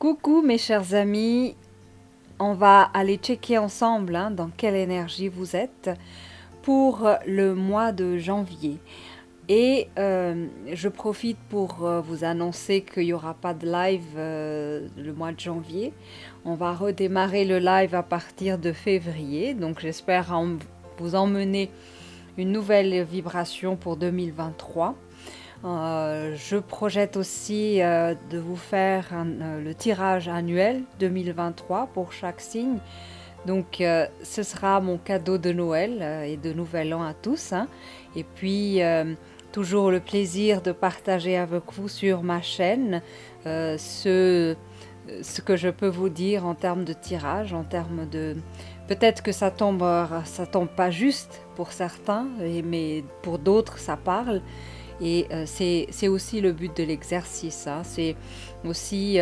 Coucou mes chers amis, on va aller checker ensemble dans quelle énergie vous êtes pour le mois de janvier. Et je profite pour vous annoncer qu'il n'y aura pas de live le mois de janvier. On va redémarrer le live à partir de février, donc j'espère vous emmener une nouvelle vibration pour 2023. Je projette aussi de vous faire le tirage annuel 2023 pour chaque signe. Donc ce sera mon cadeau de Noël et de Nouvel An à tous. Et puis toujours le plaisir de partager avec vous sur ma chaîne ce que je peux vous dire en termes de tirage, en termes de... Peut-être que ça tombe pas juste pour certains, mais pour d'autres ça parle. Et c'est aussi le but de l'exercice, c'est aussi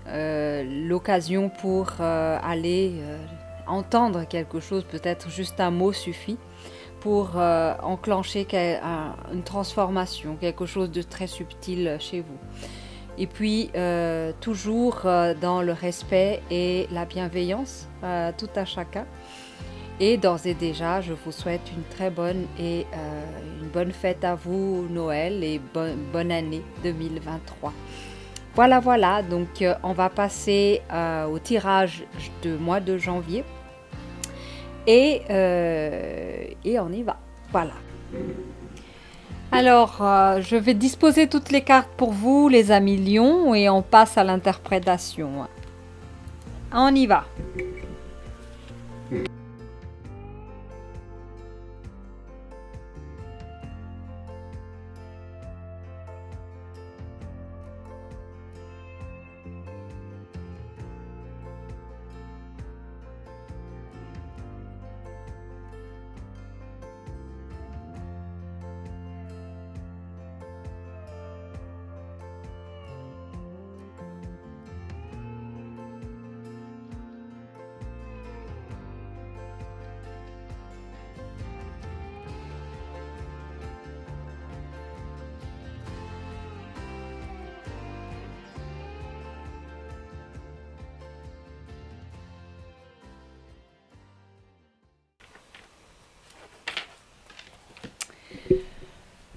l'occasion pour aller entendre quelque chose, peut-être juste un mot suffit pour enclencher une transformation, quelque chose de très subtil chez vous. Et puis toujours dans le respect et la bienveillance, tout à chacun. Et d'ores et déjà, je vous souhaite une très bonne et une bonne fête à vous, Noël, et bonne année 2023. Voilà, donc on va passer au tirage du mois de janvier. Et on y va. Voilà. Alors, je vais disposer toutes les cartes pour vous, les amis lions, et on passe à l'interprétation. On y va.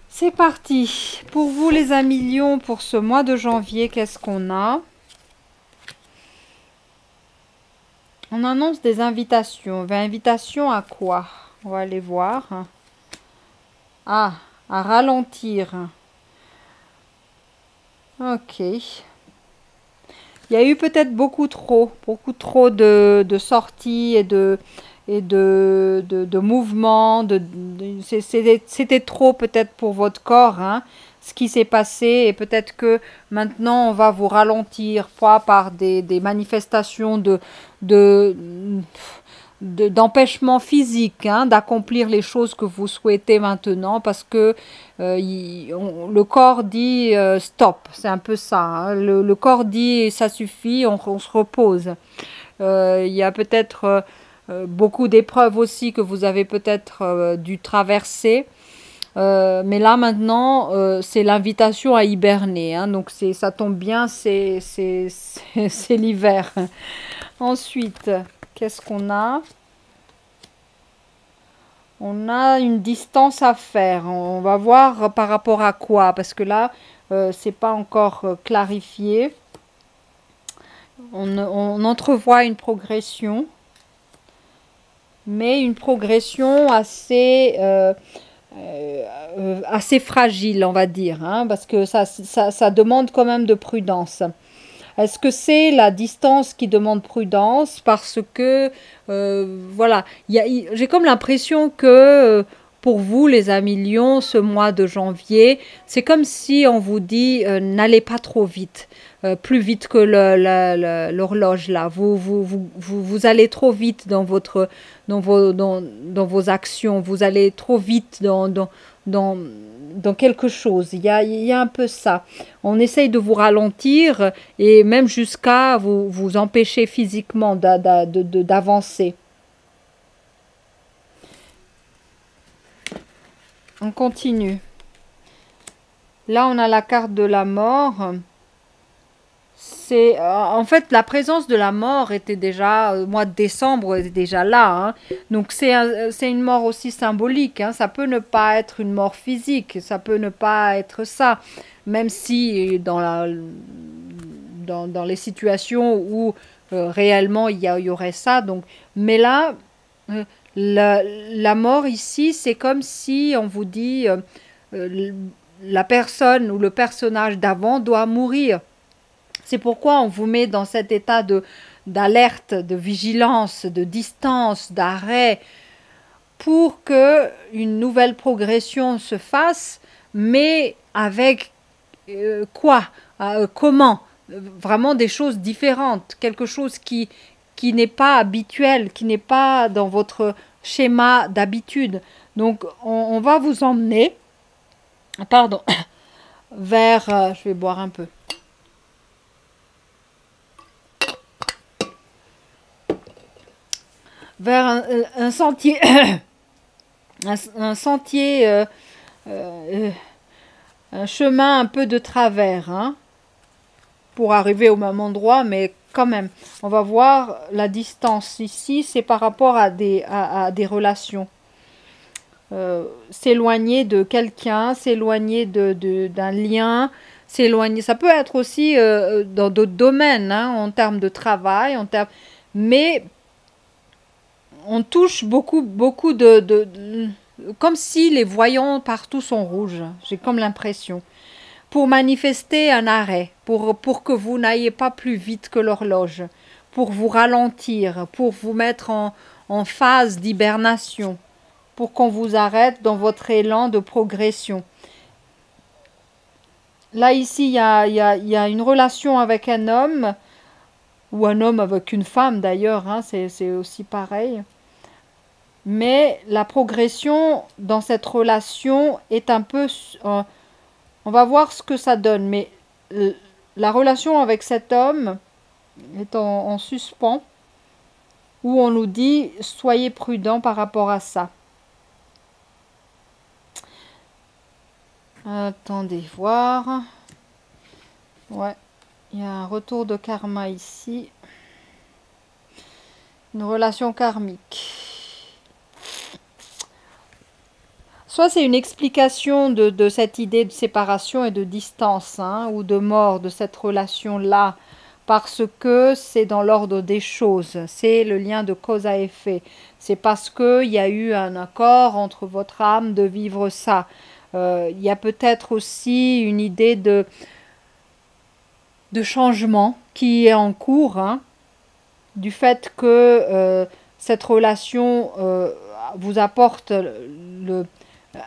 C'est parti. Pour vous les amis lions, pour ce mois de janvier, qu'est-ce qu'on a? On annonce des invitations. Invitations à quoi? On va aller voir. Ah, à ralentir. Ok. Il y a eu peut-être beaucoup trop de sorties et de mouvements. C'était trop peut-être pour votre corps, ce qui s'est passé. Et peut-être que maintenant, on va vous ralentir, pas par des manifestations d'empêchement physique, d'accomplir les choses que vous souhaitez maintenant, parce que le corps dit stop, c'est un peu ça. Le corps dit ça suffit, on se repose. Il y a peut-être beaucoup d'épreuves aussi que vous avez peut-être dû traverser. Mais là maintenant, c'est l'invitation à hiberner. Donc ça tombe bien, c'est l'hiver. Ensuite, qu'est-ce qu'on a? On a une distance à faire. On va voir par rapport à quoi, parce que là, c'est pas encore clarifié. On entrevoit une progression, mais une progression assez fragile, on va dire, parce que ça demande quand même de prudence. Est-ce que c'est la distance qui demande prudence? Parce que, voilà, j'ai comme l'impression que pour vous, les amis lions, ce mois de janvier, c'est comme si on vous dit n'allez pas trop vite, plus vite que l'horloge là. Vous allez trop vite dans vos actions, vous allez trop vite dans quelque chose. Il y a un peu ça. On essaye de vous ralentir et même jusqu'à vous empêcher physiquement d'avancer. On continue. Là, on a la carte de la mort. c'est en fait la présence de la mort était déjà au mois de décembre était déjà là, hein. Donc c'est une mort aussi symbolique, hein. Ça peut ne pas être une mort physique, ça peut ne pas être ça, même si dans les situations où réellement il y aurait ça. Donc, mais là, euh, la mort ici, c'est comme si on vous dit euh, la personne ou le personnage d'avant doit mourir. C'est pourquoi on vous met dans cet état d'alerte, de vigilance, de distance, d'arrêt, pour que une nouvelle progression se fasse, mais avec quoi, comment, vraiment des choses différentes, quelque chose qui n'est pas habituel, qui n'est pas dans votre schéma d'habitude. Donc on va vous emmener, pardon, vers, je vais boire un peu, vers un sentier, un sentier, un chemin un peu de travers, hein, pour arriver au même endroit, mais quand même, on va voir la distance ici, c'est par rapport à à des relations. S'éloigner de quelqu'un, s'éloigner d'un lien, s'éloigner. Ça peut être aussi dans d'autres domaines, hein, en termes de travail, mais on touche beaucoup comme si les voyants partout sont rouges. J'ai comme l'impression. Pour manifester un arrêt, pour que vous n'ayez pas plus vite que l'horloge, pour vous ralentir, pour vous mettre en phase d'hibernation, pour qu'on vous arrête dans votre élan de progression. Là, ici, il y a une relation avec un homme, ou un homme avec une femme d'ailleurs, hein, c'est aussi pareil. Mais la progression dans cette relation est un peu... on va voir ce que ça donne, mais la relation avec cet homme est en suspens, où on nous dit soyez prudents par rapport à ça. Attendez voir. Ouais, il y a un retour de karma ici. Une relation karmique. Soit c'est une explication de cette idée de séparation et de distance, hein, ou de mort de cette relation-là, parce que c'est dans l'ordre des choses, c'est le lien de cause à effet. C'est parce qu'il y a eu un accord entre votre âme de vivre ça. Il y a peut-être aussi une idée de changement qui est en cours, hein, du fait que cette relation vous apporte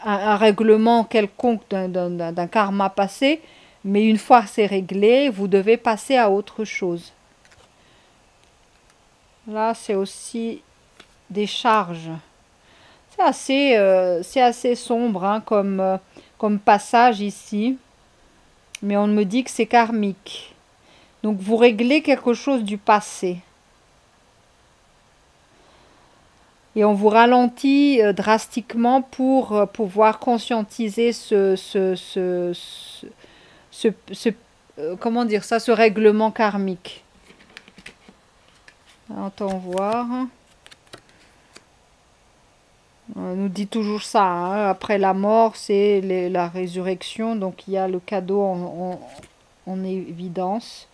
un règlement quelconque d'un karma passé, mais une fois c'est réglé, vous devez passer à autre chose. Là, c'est aussi des charges. C'est assez sombre, hein, comme passage ici, mais on me dit que c'est karmique. Donc vous réglez quelque chose du passé. Et on vous ralentit drastiquement pour pouvoir conscientiser comment dire ça, ce règlement karmique. Attends voir. On nous dit toujours ça, hein. Après la mort, c'est la résurrection. Donc il y a le cadeau en évidence.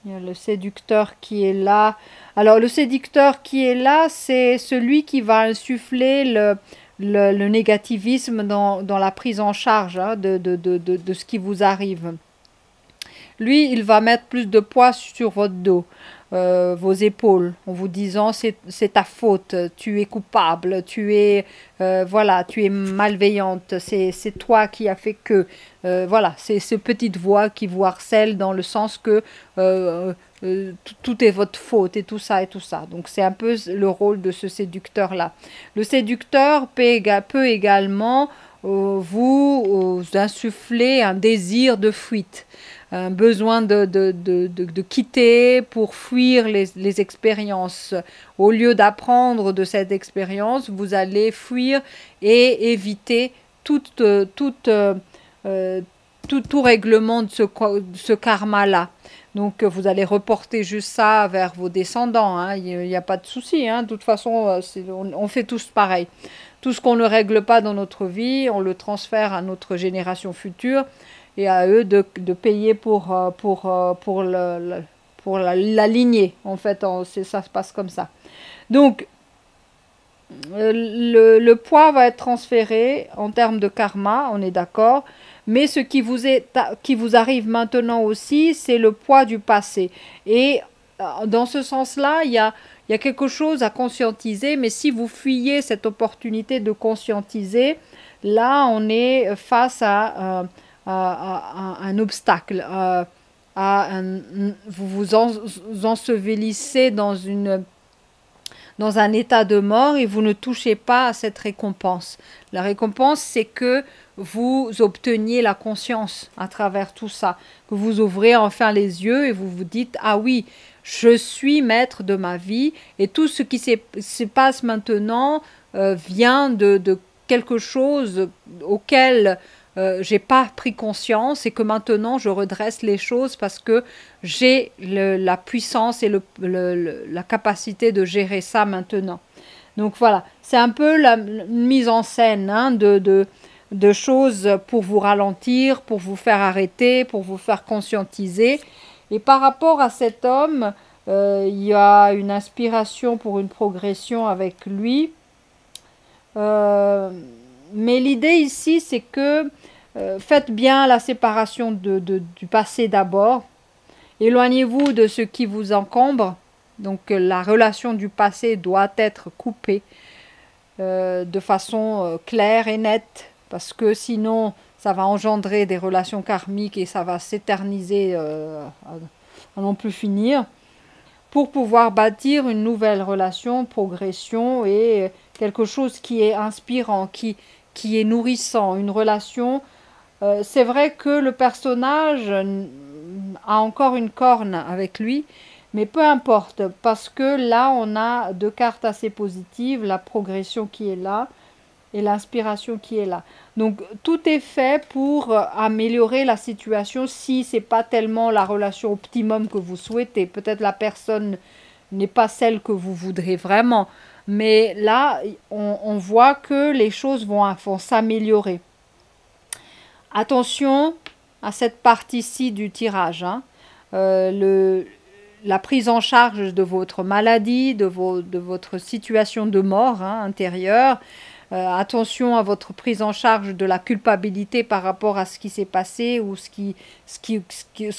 Il y a le séducteur qui est là. Alors le séducteur qui est là, c'est celui qui va insuffler le négativisme dans la prise en charge, hein, de ce qui vous arrive. Lui, il va mettre plus de poids sur votre dos, vos épaules, en vous disant c'est ta faute, tu es coupable, voilà, tu es malveillante, c'est toi qui as fait que, voilà, c'est cette petite voix qui vous harcèle dans le sens que tout est votre faute et tout ça et tout ça. Donc c'est un peu le rôle de ce séducteur-là. Le séducteur peut également vous insuffler un désir de fuite, un besoin de quitter pour fuir les expériences. Au lieu d'apprendre de cette expérience, vous allez fuir et éviter toute tout règlement de ce karma-là. Donc vous allez reporter juste ça vers vos descendants, hein. Il n'y a pas de souci, hein. De toute façon, on fait tous pareil. Tout ce qu'on ne règle pas dans notre vie, on le transfère à notre génération future et à eux de payer pour la lignée. En fait, ça se passe comme ça. Donc, le poids va être transféré en termes de karma, on est d'accord. Mais ce qui vous arrive maintenant aussi, c'est le poids du passé. Et dans ce sens-là, il y a quelque chose à conscientiser. Mais si vous fuyez cette opportunité de conscientiser, là, on est face à un obstacle. Vous vous ensevelissez dans un état de mort et vous ne touchez pas à cette récompense. La récompense, c'est que vous obteniez la conscience à travers tout ça, que vous ouvrez enfin les yeux et vous vous dites « Ah oui, je suis maître de ma vie et tout ce qui se passe maintenant vient de quelque chose auquel j'ai pas pris conscience et que maintenant je redresse les choses parce que j'ai la puissance et la capacité de gérer ça maintenant. » Donc voilà, c'est un peu la mise en scène, hein, de choses pour vous ralentir, pour vous faire arrêter, pour vous faire conscientiser. Et par rapport à cet homme, il y a une inspiration pour une progression avec lui. Mais l'idée ici, c'est que faites bien la séparation du passé d'abord. Éloignez-vous de ce qui vous encombre. Donc la relation du passé doit être coupée de façon claire et nette. Parce que sinon, ça va engendrer des relations karmiques et ça va s'éterniser à n'en plus finir. Pour pouvoir bâtir une nouvelle relation, progression et quelque chose qui est inspirant, qui est nourrissant, une relation. C'est vrai que le personnage a encore une corne avec lui, mais peu importe, parce que là, on a deux cartes assez positives, la progression qui est là et l'inspiration qui est là. Donc, tout est fait pour améliorer la situation si ce n'est pas tellement la relation optimum que vous souhaitez. Peut-être la personne n'est pas celle que vous voudrez vraiment, mais là, on voit que les choses vont s'améliorer. Attention à cette partie-ci du tirage, hein. La prise en charge de votre maladie, de votre situation de mort, hein, intérieure. Attention à votre prise en charge de la culpabilité par rapport à ce qui s'est passé ou ce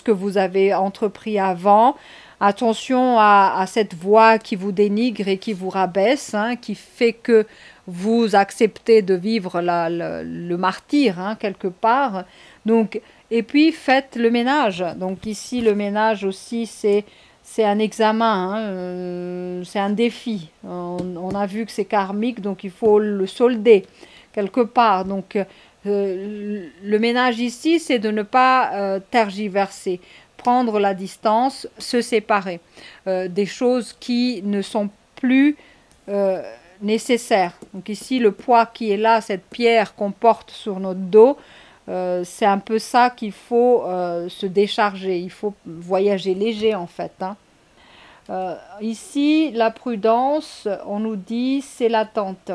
que vous avez entrepris avant. Attention à cette voix qui vous dénigre et qui vous rabaisse, hein, qui fait que vous acceptez de vivre le martyre, hein, quelque part. Donc, et puis faites le ménage. Donc ici, le ménage aussi, c'est un examen, hein, c'est un défi. On a vu que c'est karmique, donc il faut le solder quelque part. Donc le ménage ici, c'est de ne pas tergiverser, prendre la distance, se séparer des choses qui ne sont plus nécessaires. Donc ici, le poids qui est là, cette pierre qu'on porte sur notre dos, c'est un peu ça qu'il faut se décharger. Il faut voyager léger en fait, hein. Ici, la prudence, on nous dit, c'est l'attente.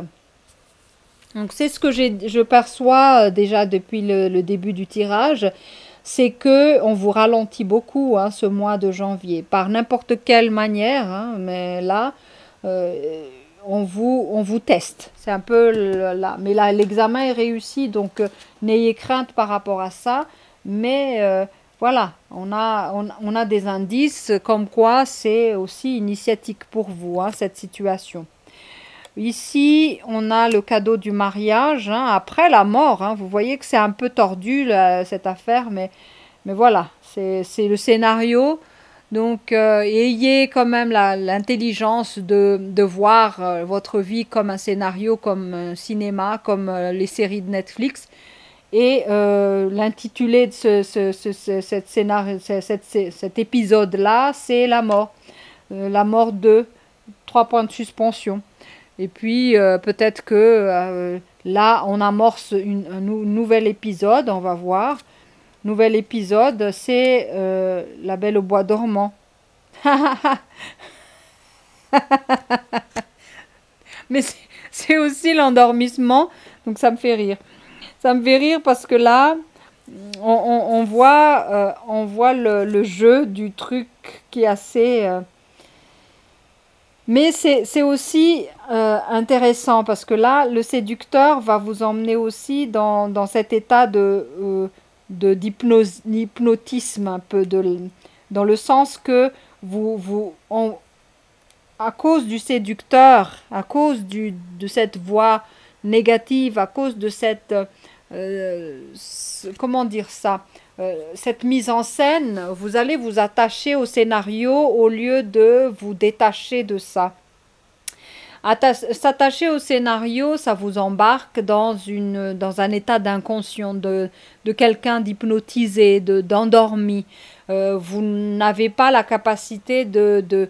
Donc c'est ce que je perçois déjà depuis le début du tirage, c'est que on vous ralentit beaucoup, hein, ce mois de janvier, par n'importe quelle manière, hein, mais là, on vous teste. C'est un peu là, mais là l'examen est réussi, donc n'ayez crainte par rapport à ça. Mais voilà, on a des indices comme quoi c'est aussi initiatique pour vous, hein, cette situation. Ici, on a le cadeau du mariage, hein, après la mort, hein. Vous voyez que c'est un peu tordu là, cette affaire, mais voilà, c'est le scénario. Donc, ayez quand même l'intelligence de voir votre vie comme un scénario, comme un cinéma, comme les séries de Netflix. Et l'intitulé de cet épisode-là, c'est la mort. La mort de 3 points de suspension. Et puis, peut-être que là, on amorce un nouvel épisode, on va voir. nouvel épisode, c'est La Belle au bois dormant. Mais c'est aussi l'endormissement, donc ça me fait rire. Ça me fait rire parce que là, on voit le jeu du truc qui est assez... Mais c'est aussi intéressant parce que là, le séducteur va vous emmener aussi dans cet état d'hypnotisme un peu, dans le sens que à cause du séducteur, à cause de cette voix négative, à cause de cette, comment dire ça, cette mise en scène, vous allez vous attacher au scénario au lieu de vous détacher de ça. S'attacher au scénario, ça vous embarque dans un état d'inconscient, de quelqu'un d'hypnotisé, d'endormi. Vous n'avez pas la capacité de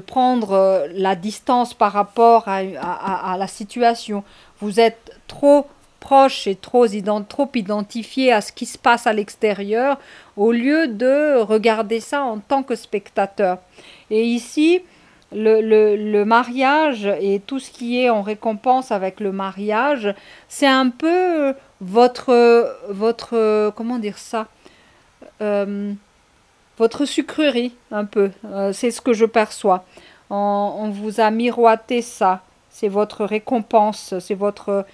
prendre la distance par rapport à la situation. Vous êtes trop proche et trop identifié à ce qui se passe à l'extérieur au lieu de regarder ça en tant que spectateur. Et ici, le mariage et tout ce qui est en récompense avec le mariage, c'est un peu votre comment dire ça, votre sucrerie, un peu. C'est ce que je perçois. On vous a miroité ça. C'est votre récompense, c'est votre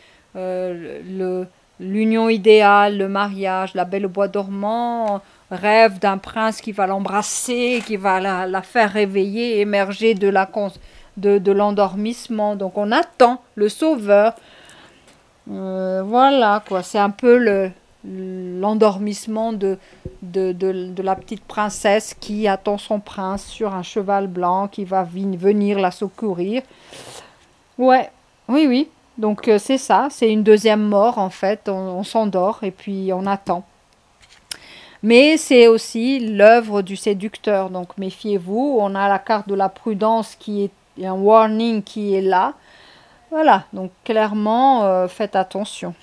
l'union idéale, le mariage, la belle au bois dormant, rêve d'un prince qui va l'embrasser, qui va la faire réveiller, émerger de l'endormissement. Donc on attend le sauveur. Voilà quoi, c'est un peu l'endormissement de la petite princesse qui attend son prince sur un cheval blanc qui va venir la secourir. Ouais, oui, oui. Donc c'est ça, c'est une deuxième mort en fait. On s'endort et puis on attend. Mais c'est aussi l'œuvre du séducteur. Donc méfiez-vous. On a la carte de la prudence qui est un warning qui est là. Voilà, donc clairement, faites attention.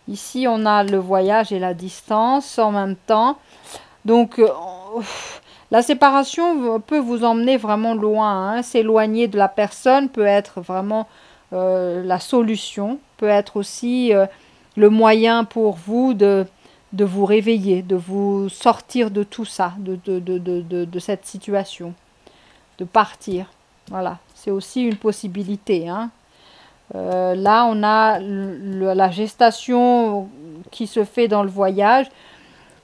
Ici, on a le voyage et la distance en même temps. Donc, la séparation peut vous emmener vraiment loin. Hein. S'éloigner de la personne peut être vraiment la solution, peut être aussi le moyen pour vous de vous réveiller, de vous sortir de tout ça, de cette situation, de partir. Voilà, c'est aussi une possibilité. Hein. Là, on a la gestation qui se fait dans le voyage.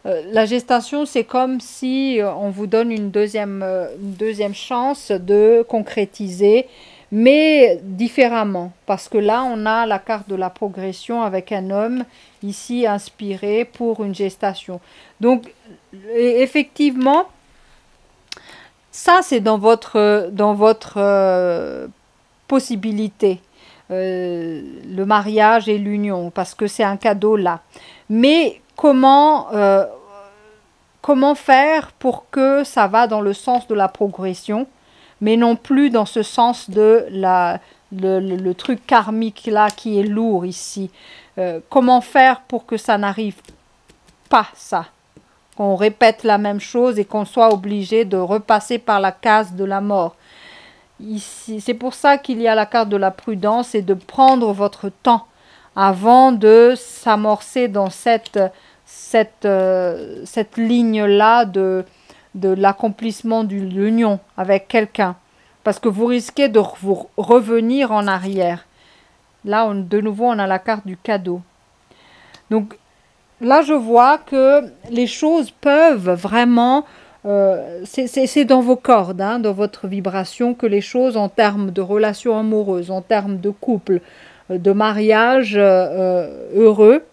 La gestation, c'est comme si on vous donne une deuxième chance de concrétiser, mais différemment. Parce que là, on a la carte de la progression avec un homme ici inspiré pour une gestation. Donc, effectivement, ça, c'est dans votre possibilité. Le mariage et l'union, parce que c'est un cadeau là. Mais comment faire pour que ça va dans le sens de la progression, mais non plus dans ce sens de le truc karmique là qui est lourd ici. Comment faire pour que ça n'arrive pas ça, qu'on répète la même chose et qu'on soit obligé de repasser par la case de la mort. Ici, c'est pour ça qu'il y a la carte de la prudence et de prendre votre temps avant de s'amorcer dans cette ligne-là de l'accomplissement de l'union avec quelqu'un. Parce que vous risquez de vous revenir en arrière. Là, de nouveau, on a la carte du cadeau. Donc, là, je vois que les choses peuvent vraiment... c'est dans vos cordes, hein, dans votre vibration, que les choses en termes de relations amoureuses, en termes de couple, de mariage heureux,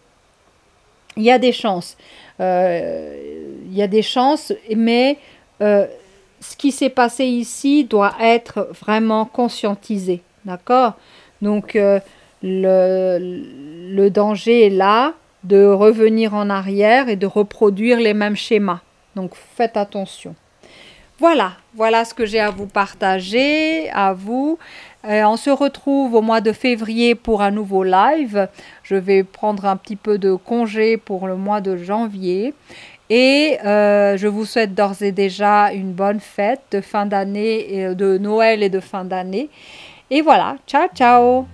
il y a des chances. Il y a des chances, mais ce qui s'est passé ici doit être vraiment conscientisé. D'accord? Donc, le danger est là de revenir en arrière et de reproduire les mêmes schémas. Donc, faites attention. Voilà ce que j'ai à vous partager, à vous. On se retrouve au mois de février pour un nouveau live. Je vais prendre un petit peu de congé pour le mois de janvier. Et je vous souhaite d'ores et déjà une bonne fête de fin d'année, de Noël et de fin d'année. Et voilà, ciao ciao!